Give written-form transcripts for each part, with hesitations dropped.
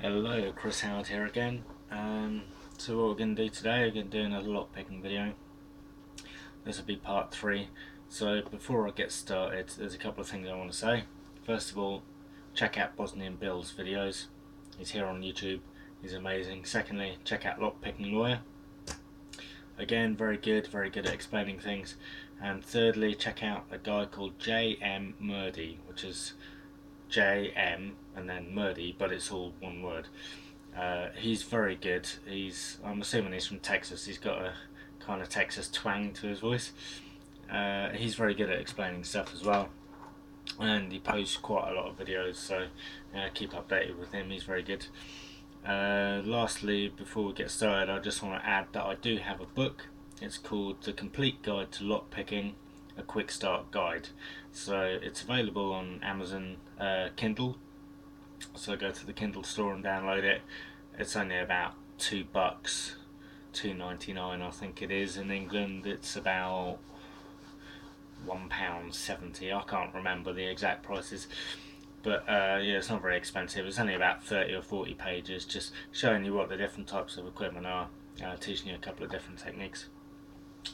Hello, Chris Howard here again. So what we're going to do today, we're going to do another lockpicking video. This will be part 3. So before I get started, there's a couple of things I want to say. First of all, check out Bosnian Bill's videos. He's here on YouTube. He's amazing. Secondly, check out Lockpicking Lawyer. Again, very good at explaining things. And thirdly, check out a guy called J.M. Murdy, which is J.M. and then Murdy, but it's all one word. He's very good. I'm assuming he's from Texas. He's got a kind of Texas twang to his voice. He's very good at explaining stuff as well, and he posts quite a lot of videos, so keep updated with him. He's very good. Lastly, before we get started, I just want to add that I do have a book. It's called The Complete Guide to Lockpicking, a Quick Start Guide. So it's available on Amazon Kindle. So go to the Kindle store and download it. It's only about $2, $2.99 I think it is. In England it's about £1.70. I can't remember the exact prices, but yeah, it's not very expensive. It's only about 30 or 40 pages, just showing you what the different types of equipment are, teaching you a couple of different techniques.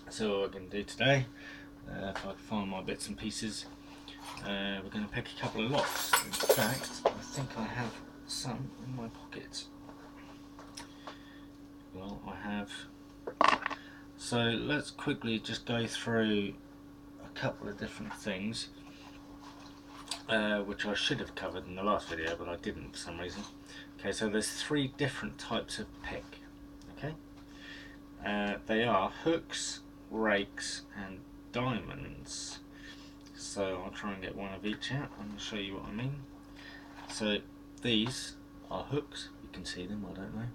So what we're going to do today, if I can find my bits and pieces, we're going to pick a couple of locks. In fact, I think I have some in my pocket. Well, I have. So let's quickly just go through a couple of different things, which I should have covered in the last video, but I didn't for some reason. Okay, so there's 3 different types of pick. Okay, they are hooks, rakes, and diamonds. So I'll try and get one of each out and I'll show you what I mean. So these are hooks, you can see them, I don't know.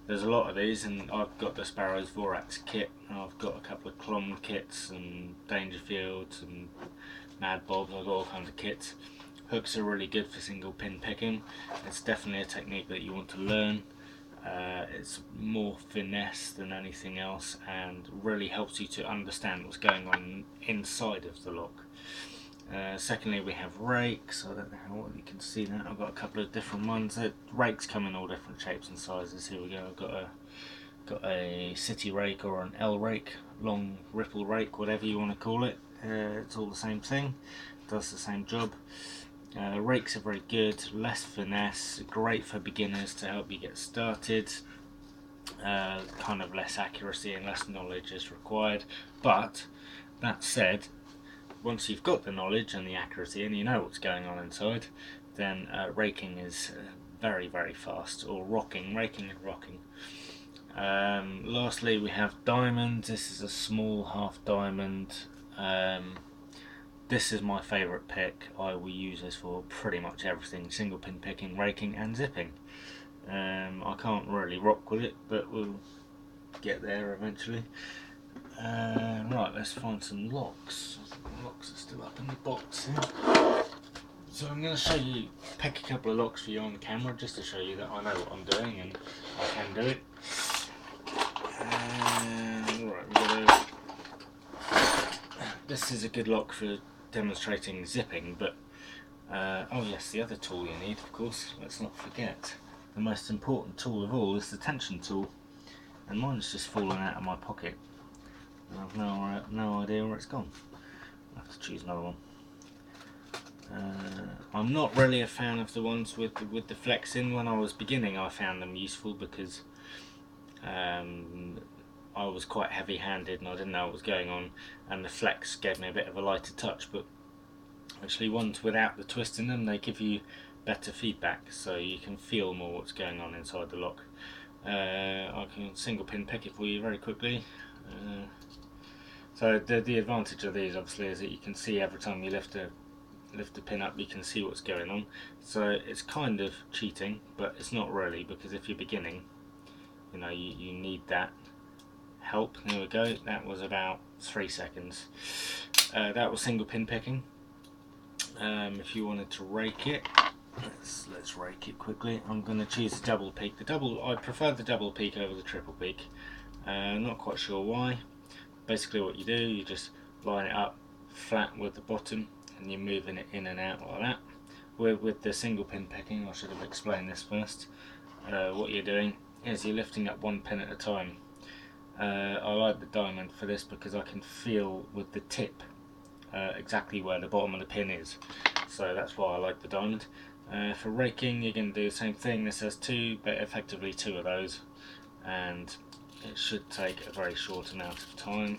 There's a lot of these, and I've got the Sparrow's Vorax kit, and I've got a couple of Clom kits and Dangerfields and Mad Bobs. I've got all kinds of kits. Hooks are really good for single pin picking. It's definitely a technique that you want to learn. It's more finesse than anything else and really helps you to understand what's going on inside of the lock. Secondly, we have rakes. I don't know how well you can see that. I've got a couple of different ones. Rakes come in all different shapes and sizes. Here we go. I've got a city rake or an L rake, long ripple rake, whatever you want to call it. It's all the same thing. Does the same job. Rakes are very good, less finesse, great for beginners to help you get started. Kind of less accuracy and less knowledge is required, but that said, once you've got the knowledge and the accuracy and you know what's going on inside, then raking is very fast, or raking and rocking. Lastly, we have diamonds. This is a small half diamond. This is my favourite pick. I will use this for pretty much everything: single pin picking, raking and zipping. I can't really rock with it, but we'll get there eventually. Right, let's find some locks. I think the locks are still up in the box here. So I'm going to show you, pick a couple of locks for you on camera, just to show you that I know what I'm doing and I can do it. Right, this is a good lock for demonstrating zipping, but oh yes, the other tool you need, of course, let's not forget. The most important tool of all is the tension tool, and mine's just fallen out of my pocket. I've no idea where it's gone. I'll have to choose another one. I'm not really a fan of the ones with the flex in. When I was beginning, I found them useful because I was quite heavy-handed and I didn't know what was going on, and the flex gave me a bit of a lighter touch. But actually, ones without the twist in them, they give you better feedback, so you can feel more what's going on inside the lock. I can single pin pick it for you very quickly. So the advantage of these obviously is that you can see every time you lift the pin up, you can see what's going on. So it's kind of cheating, but it's not really, because if you're beginning, you know, you need that help. There we go. That was about 3 seconds. That was single pin picking. If you wanted to rake it, let's rake it quickly. I'm going to choose the double peak. I prefer the double peak over the triple peak. Not quite sure why. Basically what you do, you just line it up flat with the bottom and you're moving it in and out like that. with the single pin picking, I should have explained this first. What you're doing is you're lifting up one pin at a time. I like the diamond for this because I can feel with the tip exactly where the bottom of the pin is, so that's why I like the diamond. For raking, you're going to do the same thing. This has two, but effectively two of those, and it should take a very short amount of time.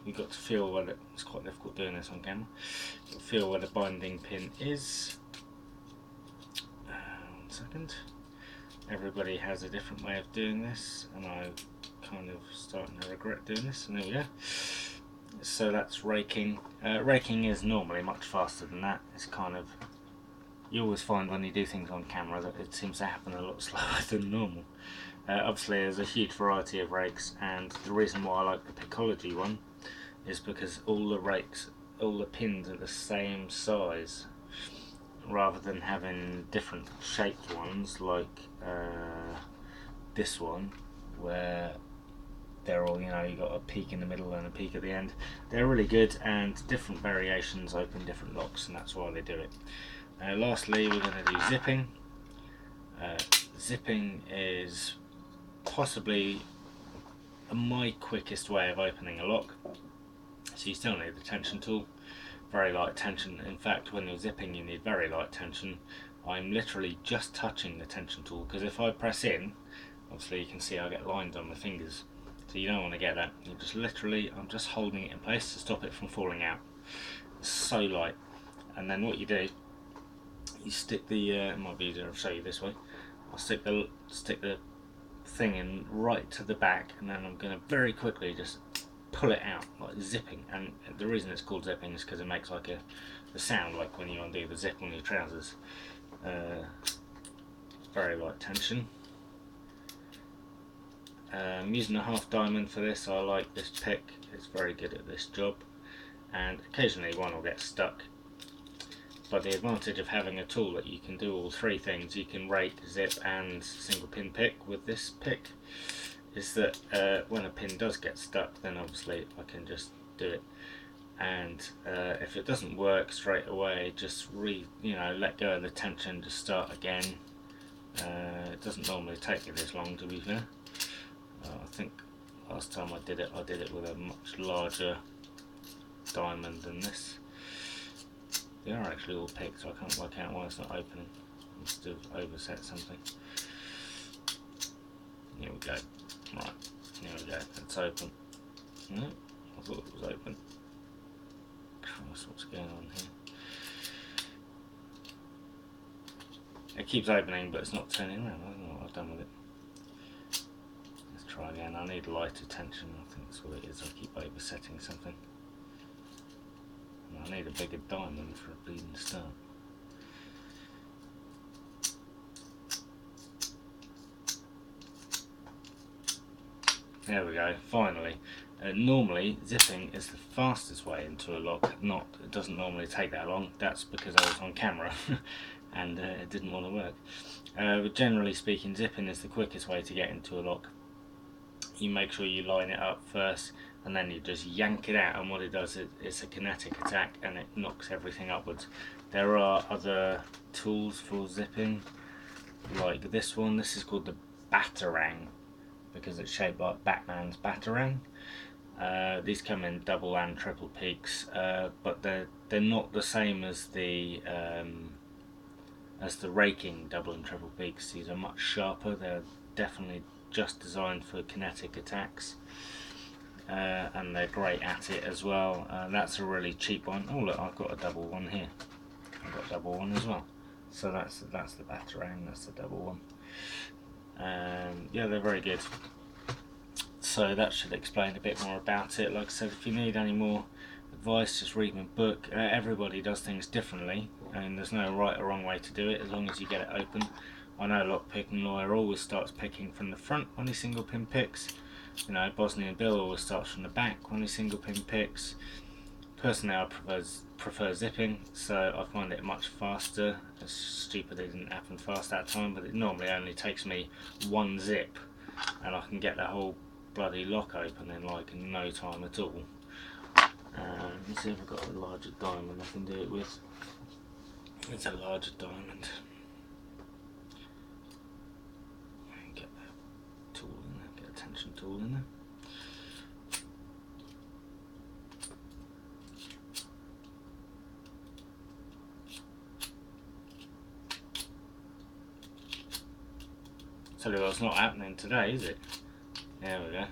You've got to feel where it's quite difficult doing this on camera. You'll feel where the binding pin is. 1 second. Everybody has a different way of doing this, and I'm kind of starting to regret doing this. And there we go. So that's raking. Raking is normally much faster than that. It's kind of, you always find when you do things on camera that it seems to happen a lot slower than normal. Obviously there's a huge variety of rakes, and the reason why I like the Picology one is because all the pins are the same size, rather than having different shaped ones like this one, where they're all, you know, you got a peak in the middle and a peak at the end. They're really good, and different variations open different locks, and that's why they do it. Lastly, we're going to do zipping. Zipping is possibly my quickest way of opening a lock. So you still need the tension tool, very light tension. In fact, when you're zipping you need very light tension. I'm literally just touching the tension tool, because if I press in, obviously you can see I get lines on my fingers, so you don't want to get that. You just literally, I'm just holding it in place to stop it from falling out. It's so light. And then what you do, you stick the, it might be easier to show you this way. I'll stick the thing in right to the back, and then I'm going to very quickly just pull it out, like zipping. And the reason it's called zipping is because it makes like a sound like when you undo the zip on your trousers. Very light tension. I'm using a half diamond for this. I like this pick, it's very good at this job, and occasionally one will get stuck. But the advantage of having a tool that you can do all three things, you can rake, zip and single pin pick with this pick, is that when a pin does get stuck, then obviously I can just do it. And if it doesn't work straight away, just let go of the tension, just start again. It doesn't normally take me this long, to be fair. I think last time I did it with a much larger diamond than this. They are actually all picked, so I can't work out why it's not opening. I must have overset something. Here we go. Right, here we go. It's open. No, I thought it was open. Christ, what's going on here? It keeps opening, but it's not turning around. I don't know what I've done with it. Let's try again. I need lighter tension. I think that's what it is. I keep oversetting something. I need a bigger diamond for a bleeding start. There we go, finally. Normally, zipping is the fastest way into a lock. It doesn't normally take that long. That's because I was on camera and it didn't want to work. But generally speaking, zipping is the quickest way to get into a lock. You make sure you line it up first, and then you just yank it out, and what it does is it's a kinetic attack, and it knocks everything upwards. There are other tools for zipping, like this one. This is called the Batarang, because it's shaped like Batman's Batarang. These come in double and triple peaks, but they're not the same as the raking double and triple peaks. These are much sharper. They're definitely just designed for kinetic attacks, and they're great at it as well. That's a really cheap one. Oh look, I've got a double one here. I've got a double one as well. So that's the Batarang. That's the double one. Yeah, they're very good. So that should explain a bit more about it. Like I said, if you need any more advice, just read my book. Everybody does things differently, and there's no right or wrong way to do it as long as you get it open. I know Lockpicking Lawyer always starts picking from the front when he single pin picks. You know, Bosnian Bill always starts from the back when he single pin picks. Personally, I prefer zipping, so I find it much faster. It's stupid it didn't happen fast that time, but it normally only takes me one zip, and I can get the whole bloody lock open in like no time at all. Let's see if I've got a larger diamond I can do it with. It's a larger diamond. Get that tool in there, get a tension tool in there. Tell you what's not happening today, is it? There we go.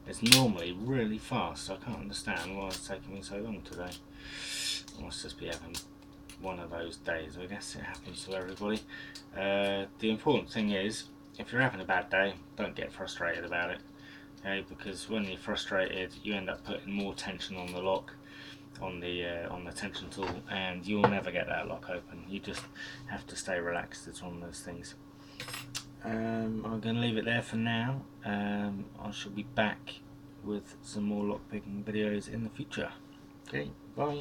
It's normally really fast, so I can't understand why it's taking me so long today. I must just be having one of those days. I guess it happens to everybody. The important thing is, if you're having a bad day, don't get frustrated about it. Okay, because when you're frustrated, you end up putting more tension on the lock, on the tension tool, and you'll never get that lock open. You just have to stay relaxed. It's one of those things. I'm going to leave it there for now. I shall be back with some more lockpicking videos in the future. Okay, bye.